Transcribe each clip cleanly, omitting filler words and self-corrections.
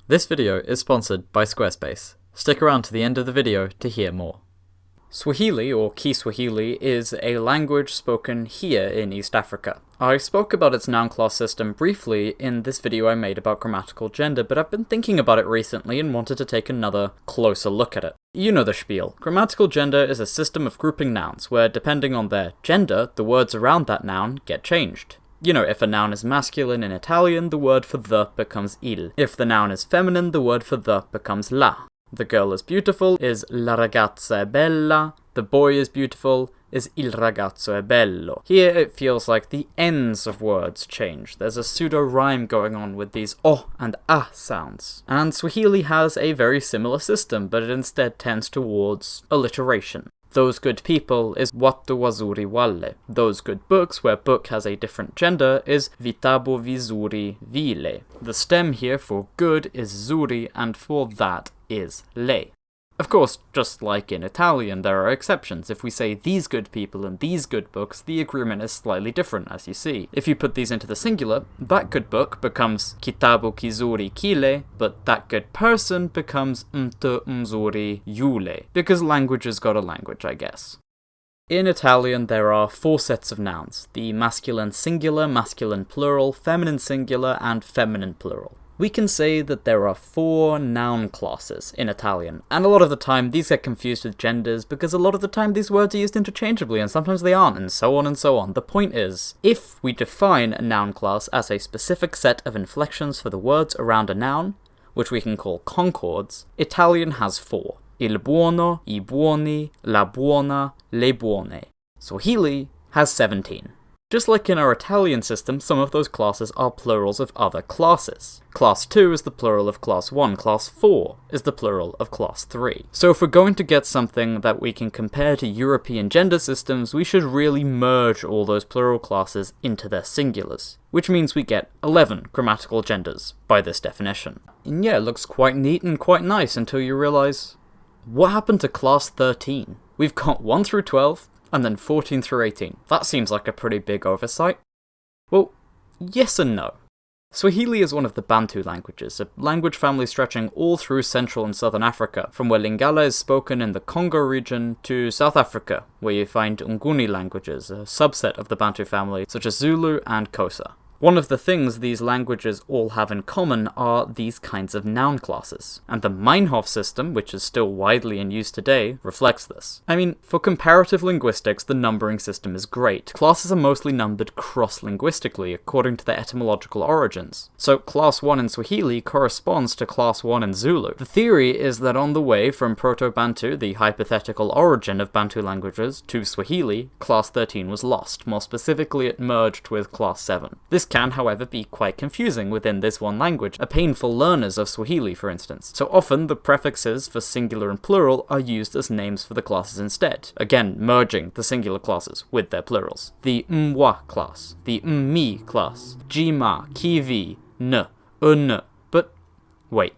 This video is sponsored by Squarespace. Stick around to the end of the video to hear more. Swahili, or Kiswahili, is a language spoken here in East Africa. I spoke about its noun class system briefly in this video I made about grammatical gender, but I've been thinking about it recently and wanted to take another closer look at it. You know the spiel. Grammatical gender is a system of grouping nouns, where depending on their gender, the words around that noun get changed. You know, if a noun is masculine in Italian, the word for the becomes il. If the noun is feminine, the word for the becomes la. The girl is beautiful is la ragazza è bella. The boy is beautiful is il ragazzo è bello. Here it feels like the ends of words change. There's a pseudo-rhyme going on with these o and a sounds. And Swahili has a very similar system, but it instead tends towards alliteration. Those good people is watu wazuri wale. Those good books, where book has a different gender, is vitabu vizuri vile. The stem here for good is zuri, and for that is le. Of course, just like in Italian, there are exceptions. If we say these good people and these good books, the agreement is slightly different, as you see. If you put these into the singular, that good book becomes kitabu kizuri kile, but that good person becomes mtu mzuri yule, because language has got a language, I guess. In Italian, there are 4 sets of nouns: the masculine singular, masculine plural, feminine singular, and feminine plural. We can say that there are 4 noun classes in Italian, and a lot of the time these get confused with genders because a lot of the time these words are used interchangeably and sometimes they aren't, and so on and so on. The point is, if we define a noun class as a specific set of inflections for the words around a noun, which we can call concords, Italian has 4. Il buono, I buoni, la buona, le buone. Swahili has 17. Just like in our Italian system, some of those classes are plurals of other classes. Class 2 is the plural of Class 1, Class 4 is the plural of Class 3. So if we're going to get something that we can compare to European gender systems, we should really merge all those plural classes into their singulars, which means we get 11 grammatical genders by this definition. And yeah, it looks quite neat and quite nice until you realise, what happened to Class 13? We've got 1 through 12, and then 14 through 18. That seems like a pretty big oversight. Well, yes and no. Swahili is one of the Bantu languages, a language family stretching all through Central and Southern Africa, from where Lingala is spoken in the Congo region to South Africa, where you find Nguni languages, a subset of the Bantu family, such as Zulu and Xhosa. One of the things these languages all have in common are these kinds of noun classes, and the Meinhof system, which is still widely in use today, reflects this. I mean, for comparative linguistics, the numbering system is great. Classes are mostly numbered cross-linguistically, according to their etymological origins. So Class 1 in Swahili corresponds to Class 1 in Zulu. The theory is that on the way from Proto-Bantu, the hypothetical origin of Bantu languages, to Swahili, Class 13 was lost. More specifically, it merged with Class 7. This can, however, be quite confusing within this one language, a painful learners of Swahili, for instance. So often, the prefixes for singular and plural are used as names for the classes instead, again merging the singular classes with their plurals. The mwa class, the mmi class, jima, kivi, n. But wait.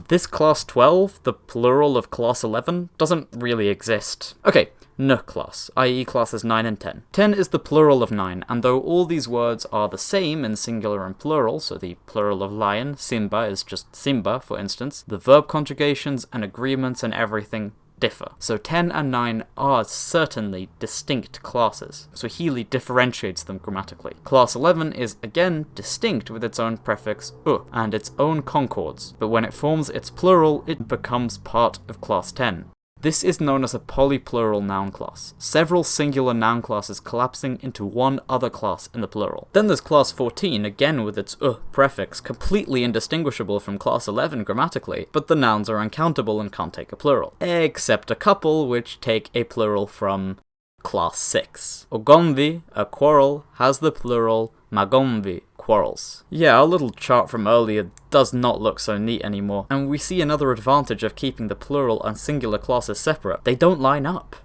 This class 12, the plural of class 11, doesn't really exist. Okay, N class, i.e. classes 9 and 10. 10 is the plural of 9, and though all these words are the same in singular and plural, so the plural of lion, Simba, is just Simba, for instance, the verb conjugations and agreements and everything differ. So 10 and 9 are certainly distinct classes. Swahili differentiates them grammatically. Class 11 is again distinct with its own prefix u and its own concords, but when it forms its plural, it becomes part of Class 10. This is known as a polyplural noun class, several singular noun classes collapsing into one other class in the plural. Then there's Class 14, again with its prefix, completely indistinguishable from Class 11 grammatically, but the nouns are uncountable and can't take a plural. Except a couple which take a plural from Class 6. Ugomvi, a quarrel, has the plural magomvi, quarrels. Yeah, our little chart from earlier does not look so neat anymore, and we see another advantage of keeping the plural and singular classes separate. They don't line up.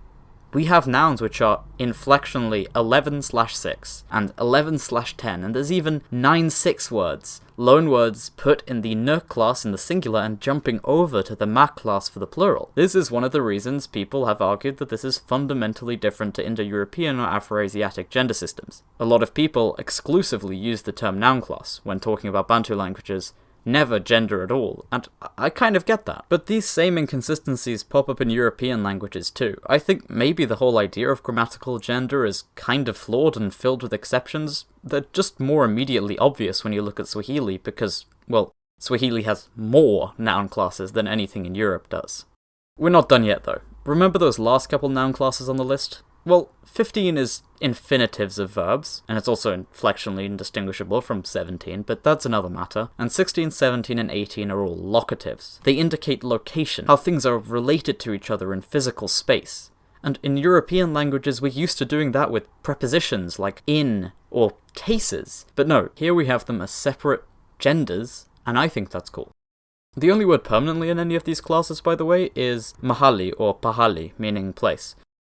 We have nouns which are inflectionally 11/6 and 11/10, and there's even 9/6 words, loan words put in the n class in the singular and jumping over to the ma class for the plural. This is one of the reasons people have argued that this is fundamentally different to Indo-European or Afro-Asiatic gender systems. A lot of people exclusively use the term noun class when talking about Bantu languages, never gender at all, and I kind of get that. But these same inconsistencies pop up in European languages too. I think maybe the whole idea of grammatical gender is kind of flawed and filled with exceptions. They're just more immediately obvious when you look at Swahili because, well, Swahili has more noun classes than anything in Europe does. We're not done yet though. Remember those last couple noun classes on the list? Well, 15 is infinitives of verbs, and it's also inflectionally indistinguishable from 17, but that's another matter. And 16, 17, and 18 are all locatives. They indicate location, how things are related to each other in physical space. And in European languages, we're used to doing that with prepositions like in or cases. But no, here we have them as separate genders, and I think that's cool. The only word permanently in any of these classes, by the way, is mahali or pahali, meaning place.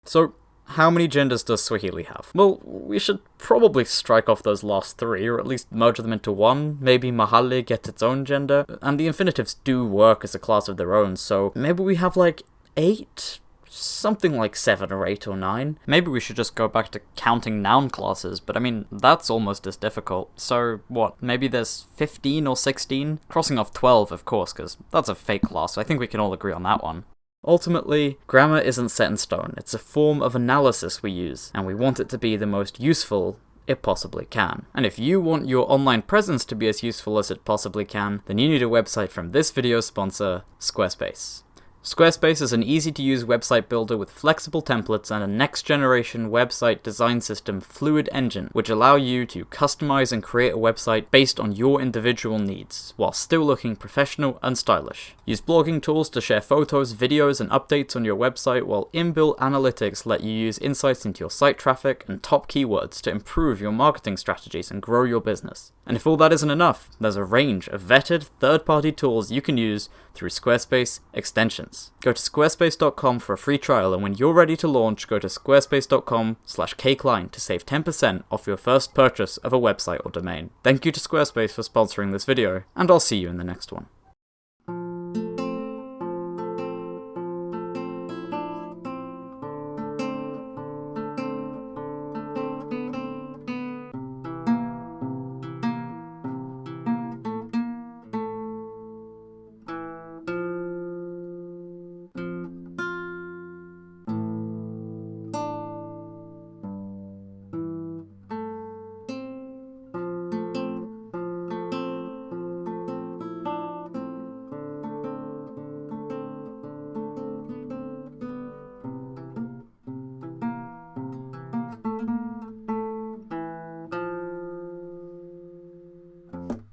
So, how many genders does Swahili have? Well, we should probably strike off those last three, or at least merge them into one. Maybe mahali gets its own gender, and the infinitives do work as a class of their own, so maybe we have like 8? Something like 7 or 8 or 9. Maybe we should just go back to counting noun classes, but I mean, that's almost as difficult. So, what, maybe there's 15 or 16? Crossing off 12, of course, because that's a fake class, so I think we can all agree on that one. Ultimately, grammar isn't set in stone. It's a form of analysis we use, and we want it to be the most useful it possibly can. And if you want your online presence to be as useful as it possibly can, then you need a website from this video's sponsor, Squarespace. Squarespace is an easy-to-use website builder with flexible templates and a next-generation website design system Fluid Engine, which allow you to customize and create a website based on your individual needs, while still looking professional and stylish. Use blogging tools to share photos, videos, and updates on your website, while inbuilt analytics let you use insights into your site traffic and top keywords to improve your marketing strategies and grow your business. And if all that isn't enough, there's a range of vetted, third-party tools you can use through Squarespace extensions. Go to squarespace.com for a free trial, and when you're ready to launch, go to squarespace.com/KCline to save 10% off your first purchase of a website or domain. Thank you to Squarespace for sponsoring this video, and I'll see you in the next one.